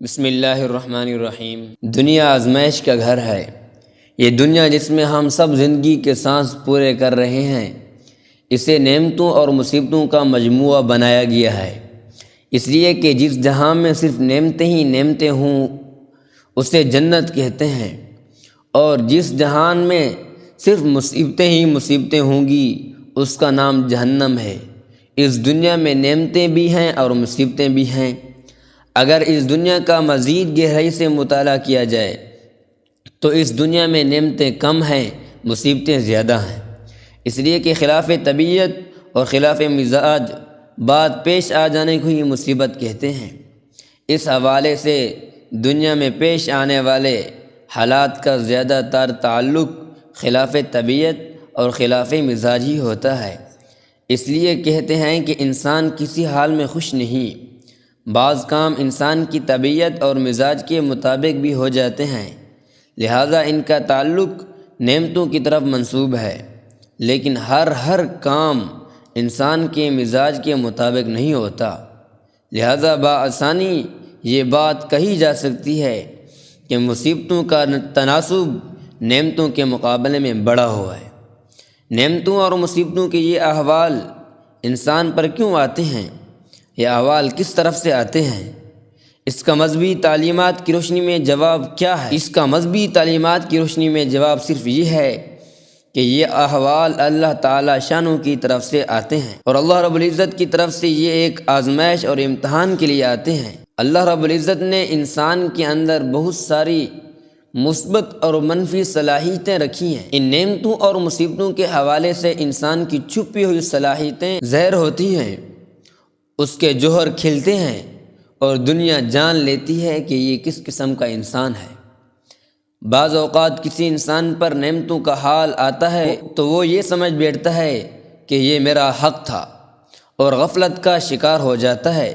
بسم اللہ الرحمن الرحیم۔ دنیا آزمائش کا گھر ہے۔ یہ دنیا جس میں ہم سب زندگی کے سانس پورے کر رہے ہیں، اسے نعمتوں اور مصیبتوں کا مجموعہ بنایا گیا ہے، اس لیے کہ جس جہاں میں صرف نعمتیں ہی نعمتیں ہوں اسے جنت کہتے ہیں، اور جس جہان میں صرف مصیبتیں ہی مصیبتیں ہوں گی اس کا نام جہنم ہے۔ اس دنیا میں نعمتیں بھی ہیں اور مصیبتیں بھی ہیں۔ اگر اس دنیا کا مزید گہرائی سے مطالعہ کیا جائے تو اس دنیا میں نعمتیں کم ہیں، مصیبتیں زیادہ ہیں، اس لیے کہ خلاف طبیعت اور خلاف مزاج بات پیش آ جانے کو ہی مصیبت کہتے ہیں۔ اس حوالے سے دنیا میں پیش آنے والے حالات کا زیادہ تر تعلق خلاف طبیعت اور خلاف مزاج ہی ہوتا ہے۔ اس لیے کہتے ہیں کہ انسان کسی حال میں خوش نہیں۔ بعض کام انسان کی طبیعت اور مزاج کے مطابق بھی ہو جاتے ہیں، لہذا ان کا تعلق نعمتوں کی طرف منسوب ہے، لیکن ہر کام انسان کے مزاج کے مطابق نہیں ہوتا، لہذا بآسانی یہ بات کہی جا سکتی ہے کہ مصیبتوں کا تناسب نعمتوں کے مقابلے میں بڑا ہوا ہے۔ نعمتوں اور مصیبتوں کے یہ احوال انسان پر کیوں آتے ہیں؟ یہ احوال کس طرف سے آتے ہیں؟ اس کا مذہبی تعلیمات کی روشنی میں جواب کیا ہے؟ اس کا مذہبی تعلیمات کی روشنی میں جواب صرف یہ ہے کہ یہ احوال اللہ تعالی شانوں کی طرف سے آتے ہیں، اور اللہ رب العزت کی طرف سے یہ ایک آزمائش اور امتحان کے لیے آتے ہیں۔ اللہ رب العزت نے انسان کے اندر بہت ساری مثبت اور منفی صلاحیتیں رکھی ہیں۔ ان نعمتوں اور مصیبتوں کے حوالے سے انسان کی چھپی ہوئی صلاحیتیں ظاہر ہوتی ہیں، اس کے جوہر کھلتے ہیں، اور دنیا جان لیتی ہے کہ یہ کس قسم کا انسان ہے۔ بعض اوقات کسی انسان پر نعمتوں کا حال آتا ہے تو وہ یہ سمجھ بیٹھتا ہے کہ یہ میرا حق تھا، اور غفلت کا شکار ہو جاتا ہے۔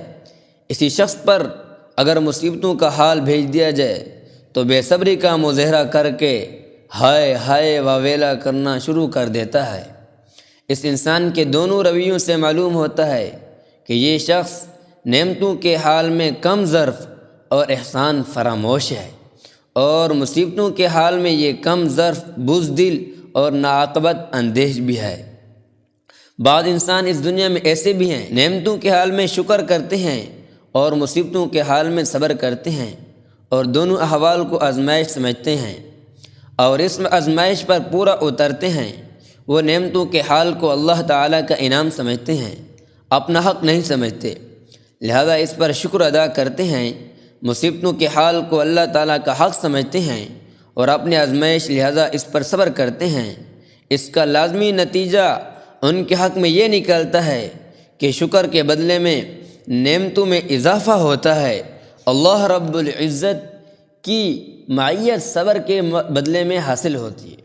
اسی شخص پر اگر مصیبتوں کا حال بھیج دیا جائے تو بے صبری کا مظاہرہ کر کے ہائے ہائے واویلا کرنا شروع کر دیتا ہے۔ اس انسان کے دونوں رویوں سے معلوم ہوتا ہے کہ یہ شخص نعمتوں کے حال میں کم ظرف اور احسان فراموش ہے، اور مصیبتوں کے حال میں یہ کم ظرف بزدل اور ناعاقبت اندیش بھی ہے۔ بعض انسان اس دنیا میں ایسے بھی ہیں، نعمتوں کے حال میں شکر کرتے ہیں اور مصیبتوں کے حال میں صبر کرتے ہیں، اور دونوں احوال کو آزمائش سمجھتے ہیں اور اس آزمائش پر پورا اترتے ہیں۔ وہ نعمتوں کے حال کو اللہ تعالیٰ کا انعام سمجھتے ہیں، اپنا حق نہیں سمجھتے، لہذا اس پر شکر ادا کرتے ہیں۔ مصیبتوں کے حال کو اللہ تعالیٰ کا حق سمجھتے ہیں اور اپنے آزمائش لہذا اس پر صبر کرتے ہیں۔ اس کا لازمی نتیجہ ان کے حق میں یہ نکلتا ہے کہ شکر کے بدلے میں نعمتوں میں اضافہ ہوتا ہے۔ اللہ رب العزت کی معیت صبر کے بدلے میں حاصل ہوتی ہے،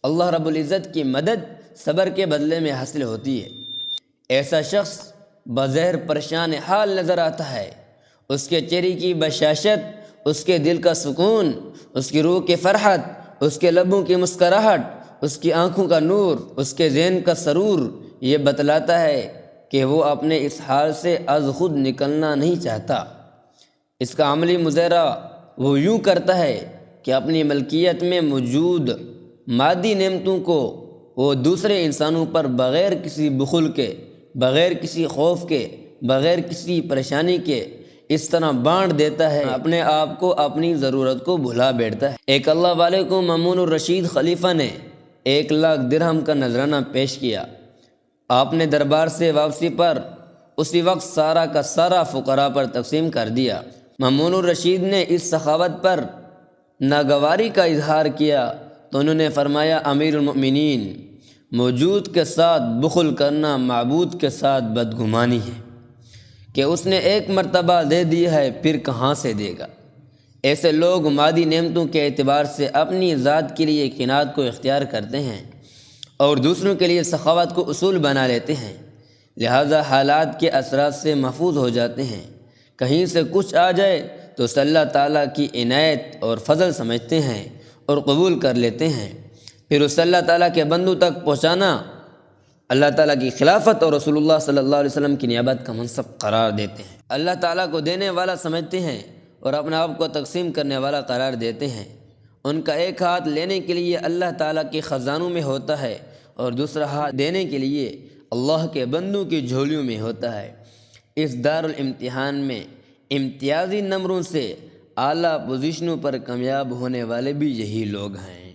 اللہ رب العزت کی مدد صبر کے بدلے میں حاصل ہوتی ہے۔ ایسا شخص بظاہر پریشان حال نظر آتا ہے، اس کے چہرے کی بشاشت، اس کے دل کا سکون، اس کی روح کی فرحت، اس کے لبوں کی مسکراہٹ، اس کی آنکھوں کا نور، اس کے ذہن کا سرور یہ بتلاتا ہے کہ وہ اپنے اس حال سے از خود نکلنا نہیں چاہتا۔ اس کا عملی مظاہرہ وہ یوں کرتا ہے کہ اپنی ملکیت میں موجود مادی نعمتوں کو وہ دوسرے انسانوں پر بغیر کسی بخل کے، بغیر کسی خوف کے، بغیر کسی پریشانی کے اس طرح بانٹ دیتا ہے، اپنے آپ کو اپنی ضرورت کو بھلا بیٹھتا ہے۔ ایک اللہ والے کو مامون الرشید خلیفہ نے 1,00,000 درہم کا نذرانہ پیش کیا۔ آپ نے دربار سے واپسی پر اسی وقت سارا کا سارا فقراء پر تقسیم کر دیا۔ مامون الرشید نے اس سخاوت پر ناگواری کا اظہار کیا تو انہوں نے فرمایا، امیر المؤمنین، موجود کے ساتھ بخل کرنا معبود کے ساتھ بدگمانی ہے کہ اس نے ایک مرتبہ دے دی ہے پھر کہاں سے دے گا۔ ایسے لوگ مادی نعمتوں کے اعتبار سے اپنی ذات کے لیے قناعت کو اختیار کرتے ہیں اور دوسروں کے لیے سخاوت کو اصول بنا لیتے ہیں، لہذا حالات کے اثرات سے محفوظ ہو جاتے ہیں۔ کہیں سے کچھ آ جائے تو اسے اللہ تعالیٰ کی عنایت اور فضل سمجھتے ہیں اور قبول کر لیتے ہیں، پھر اسے اللہ تعالیٰ کے بندوں تک پہنچانا اللہ تعالیٰ کی خلافت اور رسول اللہ صلی اللہ علیہ وسلم کی نیابت کا منصب قرار دیتے ہیں۔ اللہ تعالیٰ کو دینے والا سمجھتے ہیں اور اپنے آپ کو تقسیم کرنے والا قرار دیتے ہیں۔ ان کا ایک ہاتھ لینے کے لیے اللہ تعالیٰ کے خزانوں میں ہوتا ہے اور دوسرا ہاتھ دینے کے لیے اللہ کے بندوں کی جھولیوں میں ہوتا ہے۔ اس دارالامتحان میں امتیازی نمبروں سے اعلیٰ پوزیشنوں پر کامیاب ہونے والے بھی یہی لوگ ہیں۔